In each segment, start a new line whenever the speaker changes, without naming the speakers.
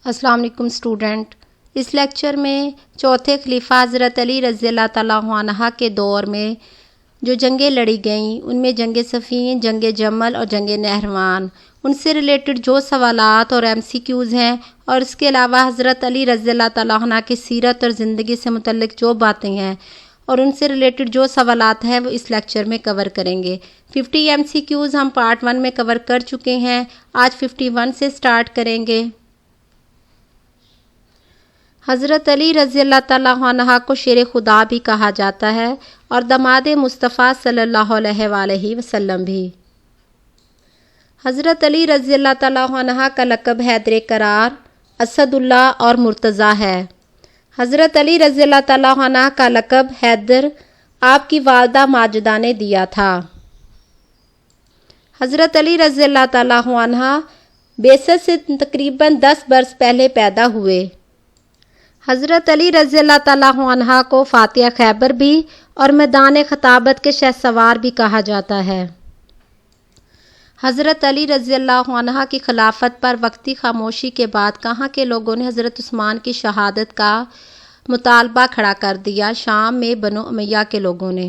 السلام علیکم اسٹوڈنٹ، اس لیکچر میں چوتھے خلیفہ حضرت علی رضی اللہ تعالیٰ عنہ کے دور میں جو جنگیں لڑی گئیں ان میں جنگ صفین، جنگ جمل اور جنگ نہروان، ان سے ریلیٹڈ جو سوالات اور MCQs ہیں اور اس کے علاوہ حضرت علی رضی اللہ تعالیٰ عنہ کی سیرت اور زندگی سے متعلق جو باتیں ہیں اور ان سے ریلیٹڈ جو سوالات ہیں وہ اس لیکچر میں کور کریں گے۔ 50 MCQs ہم پارٹ 1 میں کور کر چکے ہیں، آج 51 سے سٹارٹ کریں گے۔ حضرت علی رضی اللہ تعالیٰ عنہ کو شیر خدا بھی کہا جاتا ہے اور داماد مصطفیٰ صلی اللہ علیہ وآلہ وسلم بھی۔ حضرت علی رضی اللہ تعالیٰ عنہ کا لقب حیدر کرار، اسد اللہ اور مرتضیٰ ہے۔ حضرت علی رضی اللہ تعالیٰ عنہ کا لقب حیدر آپ کی والدہ ماجدہ نے دیا تھا۔ حضرت علی رضی اللہ تعالیٰ عنہ بعثت سے تقریباً 10 برس پہلے پیدا ہوئے۔ حضرت علی رضی اللہ تعالیٰ عنہ کو فاتح خیبر بھی اور میدان خطابت کے شہسوار بھی کہا جاتا ہے۔ حضرت علی رضی اللہ عنہ کی خلافت پر وقتی خاموشی کے بعد کہاں کے لوگوں نے حضرت عثمان کی شہادت کا مطالبہ کھڑا کر دیا؟ شام میں بنو امیہ کے لوگوں نے۔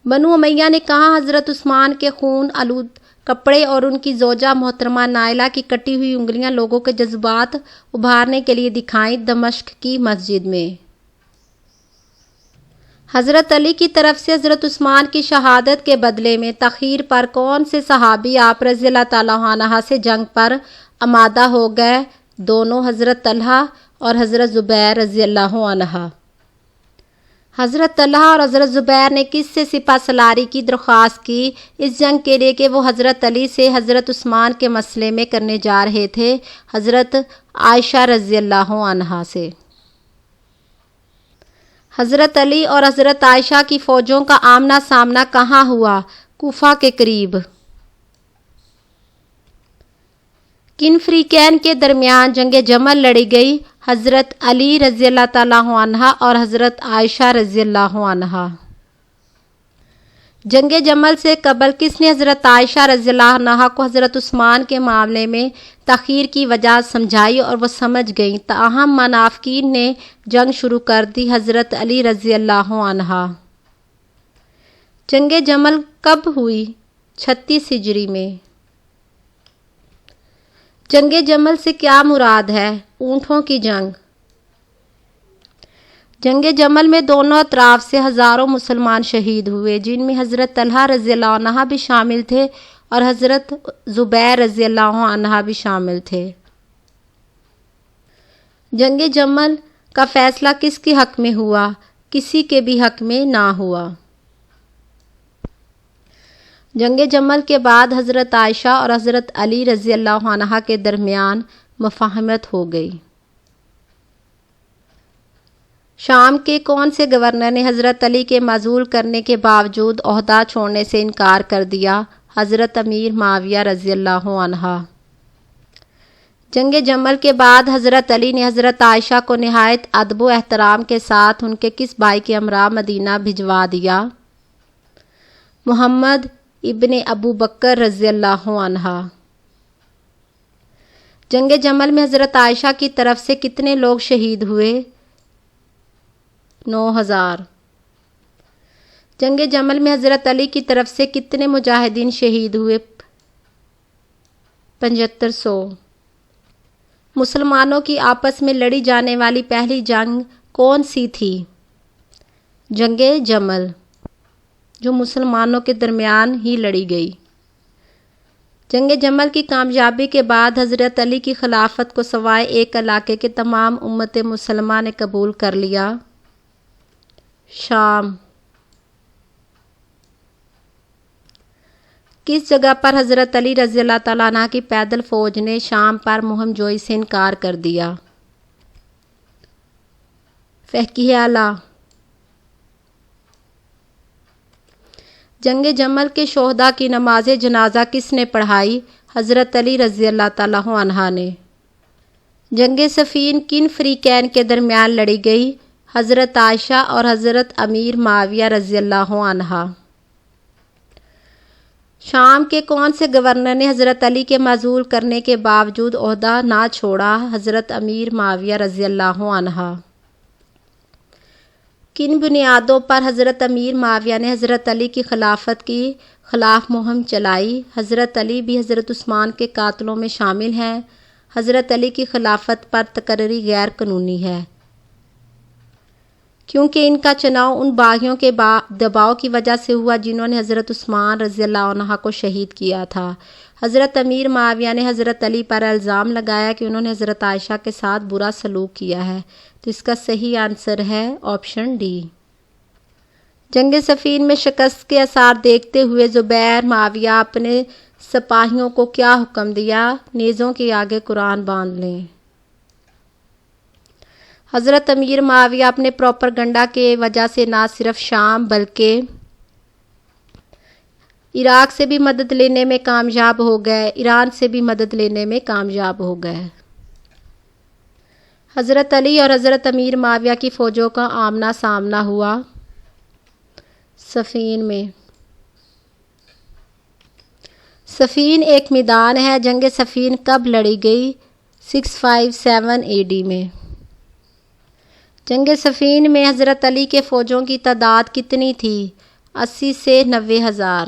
بنو امیہ نے کہاں حضرت عثمان کے خون آلود کپڑے اور ان کی زوجہ محترمہ نائلہ کی کٹی ہوئی انگلیاں لوگوں کے جذبات ابھارنے کے لیے دکھائیں؟ دمشق کی مسجد میں۔ حضرت علی کی طرف سے حضرت عثمان کی شہادت کے بدلے میں تاخیر پر کون سے صحابی آپ رضی اللہ تعالیٰ عنہ سے جنگ پر آمادہ ہو گئے؟ دونوں، حضرت طلحہ اور حضرت زبیر رضی اللہ عنہ۔ حضرت طلحہ اور حضرت زبیر نے کس سے سپہ سالاری کی درخواست کی اس جنگ کے لیے کہ وہ حضرت علی سے حضرت عثمان کے مسئلے میں کرنے جا رہے تھے؟ حضرت عائشہ رضی اللہ عنہا سے۔ حضرت علی اور حضرت عائشہ کی فوجوں کا آمنا سامنا کہاں ہوا؟ کوفہ کے قریب۔ کن فریقین کے درمیان جنگ جمل لڑی گئی؟ حضرت علی رضی اللہ تعالیٰ عنہ اور حضرت عائشہ رضی اللہ عنہا۔ جنگ جمل سے قبل کس نے حضرت عائشہ رضی اللہ عنہا کو حضرت عثمان کے معاملے میں تاخیر کی وجہ سمجھائی اور وہ سمجھ گئیں، تاہم منافقین نے جنگ شروع کر دی؟ حضرت علی رضی اللہ عنہ۔ جنگ جمل کب ہوئی؟ 36 ہجری میں۔ جنگ جمل سے کیا مراد ہے؟ اونٹوں کی جنگ۔ جنگ جمل میں دونوں اطراف سے ہزاروں مسلمان شہید ہوئے، جن میں حضرت طلحہ رضی اللہ عنہ بھی شامل تھے اور حضرت زبیر رضی اللہ عنہ بھی شامل تھے۔ جنگ جمل کا فیصلہ کس کے حق میں ہوا؟ کسی کے بھی حق میں نہ ہوا۔ جنگ جمل کے بعد حضرت عائشہ اور حضرت علی رضی اللہ عنہ کے درمیان مفاہمت ہو گئی۔ شام کے کون سے گورنر نے حضرت علی کے معزول کرنے کے باوجود عہدہ چھوڑنے سے انکار کر دیا؟ حضرت امیر معاویہ رضی اللہ عنہ۔ جنگ جمل کے بعد حضرت علی نے حضرت عائشہ کو نہایت ادب و احترام کے ساتھ ان کے کس بھائی کے ہمراہ مدینہ بھجوا دیا؟ محمد ابن ابو بکر رضی اللہ عنہ۔ جنگ جمل میں حضرت عائشہ کی طرف سے کتنے لوگ شہید ہوئے؟ 9000۔ جنگ جمل میں حضرت علی کی طرف سے کتنے مجاہدین شہید ہوئے؟ 7500۔ مسلمانوں کی آپس میں لڑی جانے والی پہلی جنگ کون سی تھی؟ جنگ جمل، جو مسلمانوں کے درمیان ہی لڑی گئی۔ جنگ جمل کی کامیابی کے بعد حضرت علی کی خلافت کو سوائے ایک علاقے کے تمام امت مسلمہ نے قبول کر لیا، شام۔ کس جگہ پر حضرت علی رضی اللہ تعالیٰ عنہ کی پیدل فوج نے شام پر مہم جوئی سے انکار کر دیا؟ فقیہ اعلیٰ۔ جنگ جمل کے شہداء کی نماز جنازہ کس نے پڑھائی؟ حضرت علی رضی اللہ تعالیٰ عنہ نے۔ جنگ صفین کن فریقین کے درمیان لڑی گئی؟ حضرت عائشہ اور حضرت امیر معاویہ رضی اللہ عنہ۔ شام کے کون سے گورنر نے حضرت علی کے معزول کرنے کے باوجود عہدہ نہ چھوڑا؟ حضرت امیر معاویہ رضی اللہ عنہ۔ کن بنیادوں پر حضرت امیر معاویہ نے حضرت علی کی خلافت کی خلاف مہم چلائی؟ حضرت علی بھی حضرت عثمان کے قاتلوں میں شامل ہیں۔ حضرت علی کی خلافت پر تقرری غیر قانونی ہے کیونکہ ان کا چناؤ ان باغیوں کے دباؤ کی وجہ سے ہوا جنہوں نے حضرت عثمان رضی اللہ عنہ کو شہید کیا تھا۔ حضرت امیر معاویہ نے حضرت علی پر الزام لگایا کہ انہوں نے حضرت عائشہ کے ساتھ برا سلوک کیا ہے، تو اس کا صحیح آنسر ہے آپشن ڈی۔ جنگ صفین میں شکست کے آثار دیکھتے ہوئے زبیر معاویہ اپنے سپاہیوں کو کیا حکم دیا؟ نیزوں کے آگے قرآن باندھ لیں۔ حضرت امیر معاویہ اپنے پروپیگنڈا کی وجہ سے نہ صرف شام بلکہ عراق سے بھی مدد لینے میں کامیاب ہو گئے، ایران سے بھی مدد لینے میں کامیاب ہو گئے۔ حضرت علی اور حضرت امیر معاویہ کی فوجوں کا آمنا سامنا ہوا صفین میں۔ صفین ایک میدان ہے۔ جنگ صفین کب لڑی گئی؟ 657 AD میں۔ جنگ صفین میں حضرت علی کے فوجوں کی تعداد کتنی تھی؟ 80 سے 90 ہزار۔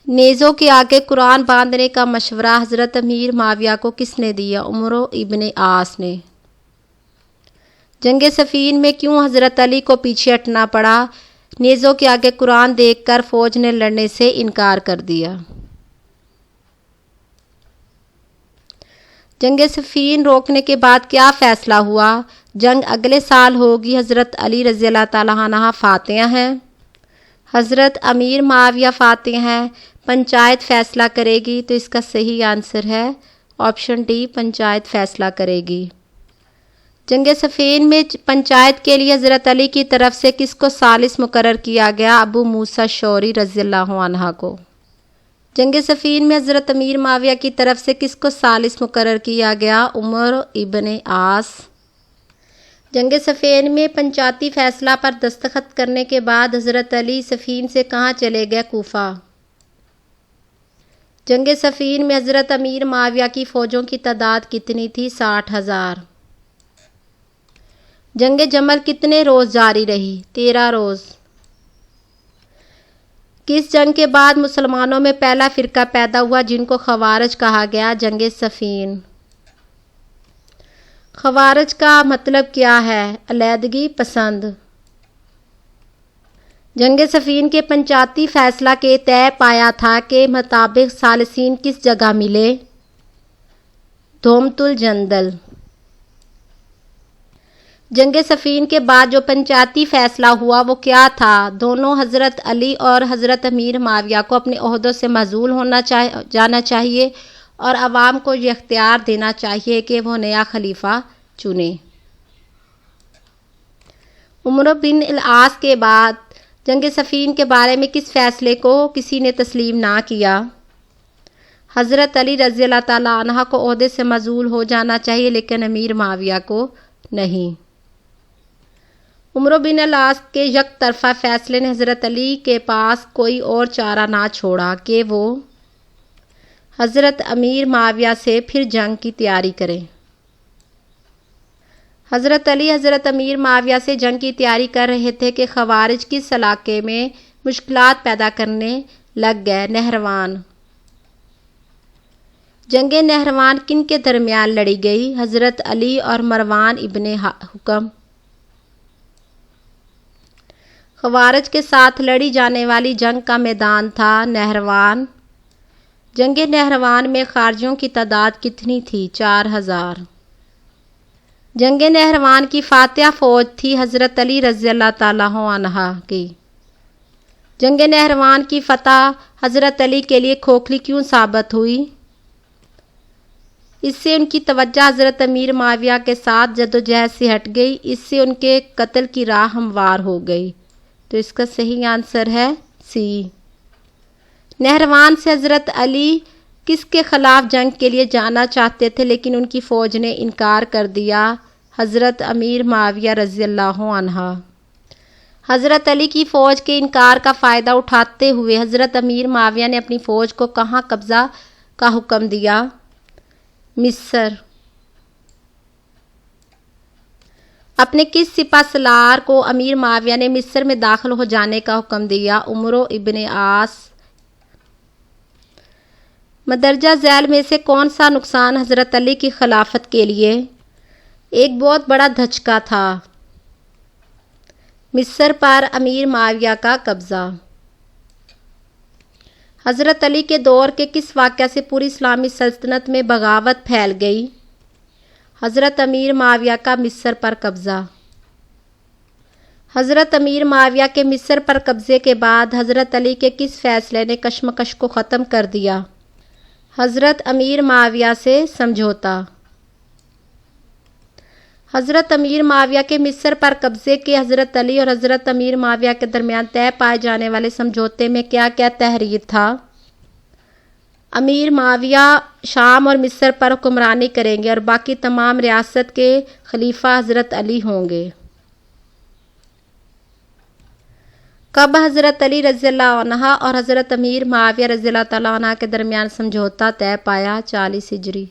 نیزوں کے آگے قرآن باندھنے کا مشورہ حضرت امیر معاویہ کو کس نے دیا؟ عمر ابن عاص نے۔ جنگ صفین میں کیوں حضرت علی کو پیچھے ہٹنا پڑا؟ نیزوں کے آگے قرآن دیکھ کر فوج نے لڑنے سے انکار کر دیا۔ جنگ صفین روکنے کے بعد کیا فیصلہ ہوا؟ جنگ اگلے سال ہوگی۔ حضرت علی رضی اللہ تعالیٰ عنہ فاتح ہیں، حضرت امیر معاویہ فاتح ہیں۔ پنچایت فیصلہ کرے گی، تو اس کا صحیح آنسر ہے آپشن ڈی، پنچایت فیصلہ کرے گی۔ جنگ صفین میں پنچایت کے لیے حضرت علی کی طرف سے کس کو ثالث مقرر کیا گیا؟ ابو موسیٰ شعری رضی اللہ عنہ کو۔ جنگ صفین میں حضرت امیر معاویہ کی طرف سے کس کو ثالث مقرر کیا گیا؟ عمر ابن عاص۔ جنگ صفین میں پنچایتی فیصلہ پر دستخط کرنے کے بعد حضرت علی صفین سے کہاں چلے گئے؟ کوفہ۔ جنگ صفین میں حضرت امیر معاویہ کی فوجوں کی تعداد کتنی تھی؟ 60 ہزار۔ جنگ جمل کتنے روز جاری رہی؟ 13 روز۔ کس جنگ کے بعد مسلمانوں میں پہلا فرقہ پیدا ہوا جن کو خوارج کہا گیا؟ جنگ صفین۔ خوارج کا مطلب کیا ہے؟ علیحدگی پسند۔ جنگ صفین کے پنچایتی فیصلہ کے طے پایا تھا کے مطابق ثالثین کس جگہ ملے؟ دومت الجندل۔ جنگ صفین کے بعد جو پنچایتی فیصلہ ہوا وہ کیا تھا؟ دونوں حضرت علی اور حضرت امیر معاویہ کو اپنے عہدوں سے معزول جانا چاہیے اور عوام کو یہ اختیار دینا چاہیے کہ وہ نیا خلیفہ چنیں۔ عمر بن العاص کے بعد جنگ صفین کے بارے میں کس فیصلے کو کسی نے تسلیم نہ کیا؟ حضرت علی رضی اللہ تعالیٰ عنہ کو عہدے سے معزول ہو جانا چاہیے لیکن امیر معاویہ کو نہیں۔ عمر بن العاص کے یک طرفہ فیصلے نے حضرت علی کے پاس کوئی اور چارہ نہ چھوڑا کہ وہ حضرت امیر معاویہ سے پھر جنگ کی تیاری کریں۔ حضرت علی حضرت امیر معاویہ سے جنگ کی تیاری کر رہے تھے کہ خوارج کس علاقے میں مشکلات پیدا کرنے لگ گئے؟ نہروان۔ جنگ نہروان کن کے درمیان لڑی گئی؟ حضرت علی اور مروان ابن حکم۔ خوارج کے ساتھ لڑی جانے والی جنگ کا میدان تھا نہروان۔ جنگ نہروان میں خارجیوں کی تعداد کتنی تھی؟ 4000۔ جنگ نہروان کی فاتح فوج تھی حضرت علی رضی اللہ تعالیٰ عنہ کی۔ جنگ نہروان کی فتح حضرت علی کے لیے کھوکھلی کیوں ثابت ہوئی؟ اس سے ان کی توجہ حضرت امیر معاویہ کے ساتھ جدوجہد سے ہٹ گئی، اس سے ان کے قتل کی راہ ہموار ہو گئی، تو اس کا صحیح آنسر ہے سی۔ نہروان سے حضرت علی کس کے خلاف جنگ کے لیے جانا چاہتے تھے لیکن ان کی فوج نے انکار کر دیا؟ حضرت امیر معاویہ رضی اللہ عنہ۔ حضرت علی کی فوج کے انکار کا فائدہ اٹھاتے ہوئے حضرت امیر معاویہ نے اپنی فوج کو کہاں قبضہ کا حکم دیا؟ مصر۔ اپنے کس سپہ سالار کو امیر معاویہ نے مصر میں داخل ہو جانے کا حکم دیا؟ عمرو ابن عاص۔ مندرجہ ذیل میں سے کون سا نقصان حضرت علی کی خلافت کے لیے ایک بہت بڑا دھچکا تھا؟ مصر پر امیر معاویہ کا قبضہ۔ حضرت علی کے دور کے کس واقعہ سے پوری اسلامی سلطنت میں بغاوت پھیل گئی؟ حضرت امیر معاویہ کا مصر پر قبضہ۔ حضرت امیر معاویہ کے مصر پر قبضے کے بعد حضرت علی کے کس فیصلے نے کشمکش کو ختم کر دیا؟ حضرت امیر معاویہ سے سمجھوتا۔ حضرت امیر معاویہ کے مصر پر قبضے کے حضرت علی اور حضرت امیر معاویہ کے درمیان طے پائے جانے والے سمجھوتے میں کیا کیا تحریر تھا؟ امیر معاویہ شام اور مصر پر حکمرانی کریں گے اور باقی تمام ریاست کے خلیفہ حضرت علی ہوں گے۔ کب حضرت علی رضی اللہ عنہ اور حضرت امیر معاویہ رضی اللہ تعالیٰ عنہ کے درمیان سمجھوتا طے پایا؟ 40 ہجری۔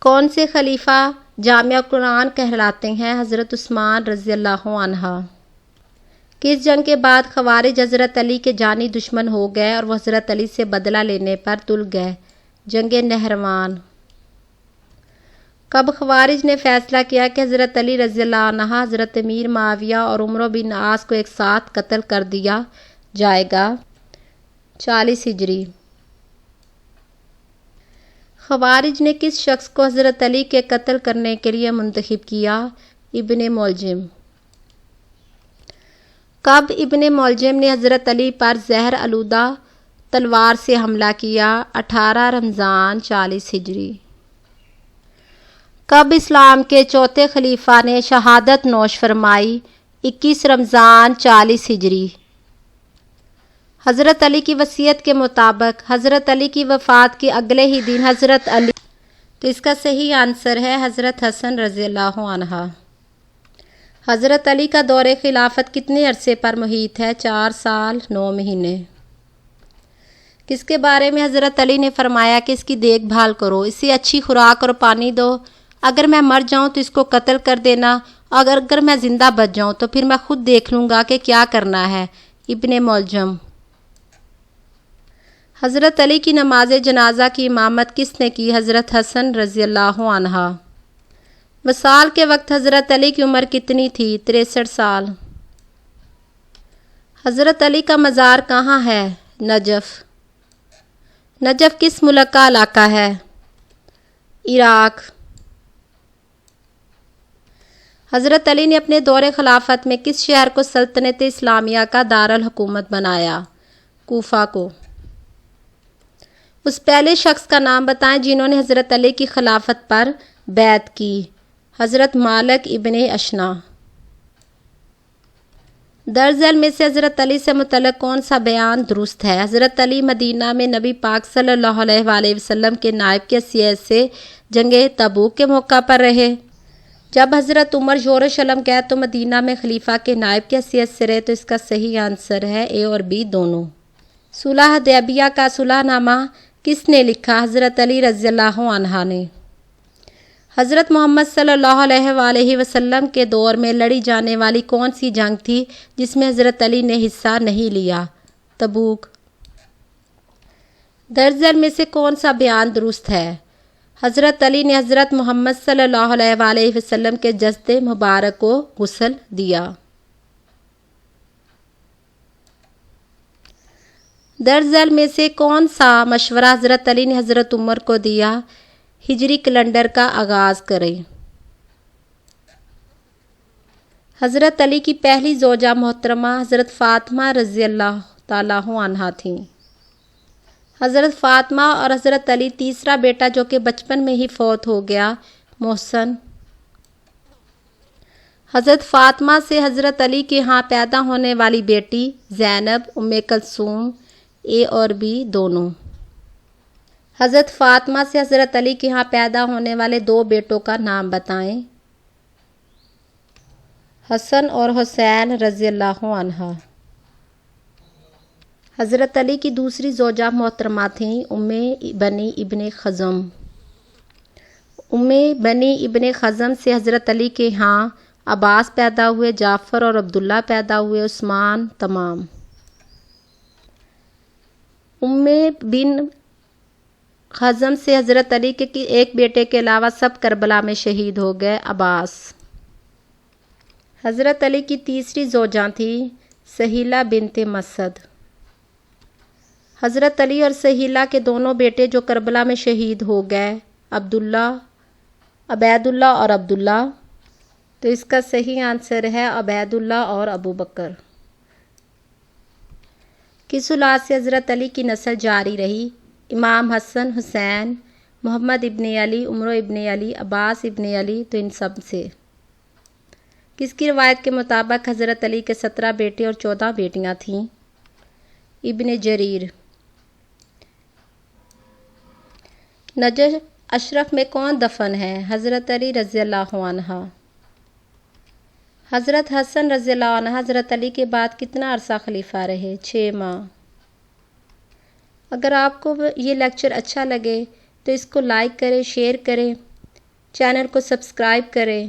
کون سے خلیفہ جامع قرآن کہلاتے ہیں؟ حضرت عثمان رضی اللہ عنہ۔ کس جنگ کے بعد خوارج حضرت علی کے جانی دشمن ہو گئے اور وہ حضرت علی سے بدلہ لینے پر تل گئے؟ جنگ نہروان۔ کب خوارج نے فیصلہ کیا کہ حضرت علی رضی اللہ عنہ، حضرت امیر معاویہ اور عمرو بن عاص کو ایک ساتھ قتل کر دیا جائے گا؟ 40 ہجری۔ خوارج نے کس شخص کو حضرت علی کے قتل کرنے کے لیے منتخب کیا؟ ابن ملجم۔ کب ابن ملجم نے حضرت علی پر زہر آلودہ تلوار سے حملہ کیا؟ 18 رمضان 40 ہجری۔ کب اسلام کے چوتھے خلیفہ نے شہادت نوش فرمائی؟ 21 رمضان 40 ہجری۔ حضرت علی کی وصیت کے مطابق حضرت علی کی وفات کے اگلے ہی دن حضرت علی، تو اس کا صحیح آنسر ہے حضرت حسن رضی اللہ عنہ۔ حضرت علی کا دور خلافت کتنے عرصے پر محیط ہے؟ 4 سال 9 مہینے۔ کس کے بارے میں حضرت علی نے فرمایا کہ اس کی دیکھ بھال کرو، اسے اچھی خوراک اور پانی دو، اگر میں مر جاؤں تو اس کو قتل کر دینا، اور اگر میں زندہ بچ جاؤں تو پھر میں خود دیکھ لوں گا کہ کیا کرنا ہے۔ ابن ملجم۔ حضرت علی کی نماز جنازہ کی امامت کس نے کی؟ حضرت حسن رضی اللہ عنہ۔ وصال کے وقت حضرت علی کی عمر کتنی تھی؟ 63 سال۔ حضرت علی کا مزار کہاں ہے؟ نجف۔ نجف کس ملک کا علاقہ ہے؟ عراق۔ حضرت علی نے اپنے دور خلافت میں کس شہر کو سلطنت اسلامیہ کا دارالحکومت بنایا؟ کوفہ کو۔ اس پہلے شخص کا نام بتائیں جنہوں نے حضرت علی کی خلافت پر بیعت کی؟ حضرت مالک ابن اشنا۔ درج ذیل میں سے حضرت علی سے متعلق کون سا بیان درست ہے؟ حضرت علی مدینہ میں نبی پاک صلی اللہ علیہ وآلہ وسلم کے نائب کی حیثیت سے جنگ تبوک کے موقع پر رہے۔ جب حضرت عمر یروشلم گئے تو مدینہ میں خلیفہ کے نائب کی حیثیت سے رہے، تو اس کا صحیح آنسر ہے اے اور بی دونوں۔ صلح حدیبیہ کا صلح نامہ کس نے لکھا؟ حضرت علی رضی اللہ عنہ نے۔ حضرت محمد صلی اللہ علیہ وآلہ وسلم کے دور میں لڑی جانے والی کون سی جنگ تھی جس میں حضرت علی نے حصہ نہیں لیا؟ تبوک۔ درج ذیل میں سے کون سا بیان درست ہے؟ حضرت علی نے حضرت محمد صلی اللہ علیہ وآلہ وسلم کے جسد مبارک کو غسل دیا۔ درج ذیل میں سے کون سا مشورہ حضرت علی نے حضرت عمر کو دیا؟ ہجری کیلنڈر کا آغاز کریں۔ حضرت علی کی پہلی زوجہ محترمہ حضرت فاطمہ رضی اللہ تعالیٰ عنہا تھیں۔ حضرت فاطمہ اور حضرت علی تیسرا بیٹا جو کہ بچپن میں ہی فوت ہو گیا، محسن۔ حضرت فاطمہ سے حضرت علی کے ہاں پیدا ہونے والی بیٹی زینب، ام کلثوم، اے اور بی دونوں۔ حضرت فاطمہ سے حضرت علی کے ہاں پیدا ہونے والے 2 بیٹوں کا نام بتائیں۔ حسن اور حسین رضی اللہ عنہ۔ حضرت علی کی دوسری زوجہ محترمہ تھیں ام بنی ابن خزم۔ ام بنی ابن خزم سے حضرت علی کے ہاں عباس پیدا ہوئے، جعفر اور عبداللہ پیدا ہوئے، عثمان تمام۔ ام بن خزم سے حضرت علی کے ایک بیٹے کے علاوہ سب کربلا میں شہید ہو گئے، عباس۔ حضرت علی کی تیسری زوجہ تھی سہیلہ بنت مسد۔ حضرت علی اور سہیلہ کے دونوں بیٹے جو کربلا میں شہید ہو گئے، عبید اللہ اور عبداللہ، تو اس کا صحیح آنسر ہے عبید اللہ اور ابو بکر۔ کس اولاد سے حضرت علی کی نسل جاری رہی؟ امام حسن، حسین، محمد ابن علی، عمر ابن علی، عباس ابن علی، تو ان سب سے۔ کس کی روایت کے مطابق حضرت علی کے 17 بیٹے اور 14 بیٹیاں تھیں؟ ابن جریر۔ نجف اشرف میں کون دفن ہے؟ حضرت علی رضی اللہ عنہ۔ حضرت حسن رضی اللہ عنہ حضرت علی کے بعد کتنا عرصہ خلیفہ رہے؟ 6 ماہ۔ اگر آپ کو یہ لیکچر اچھا لگے تو اس کو لائک کریں، شیئر کریں، چینل کو سبسکرائب کریں۔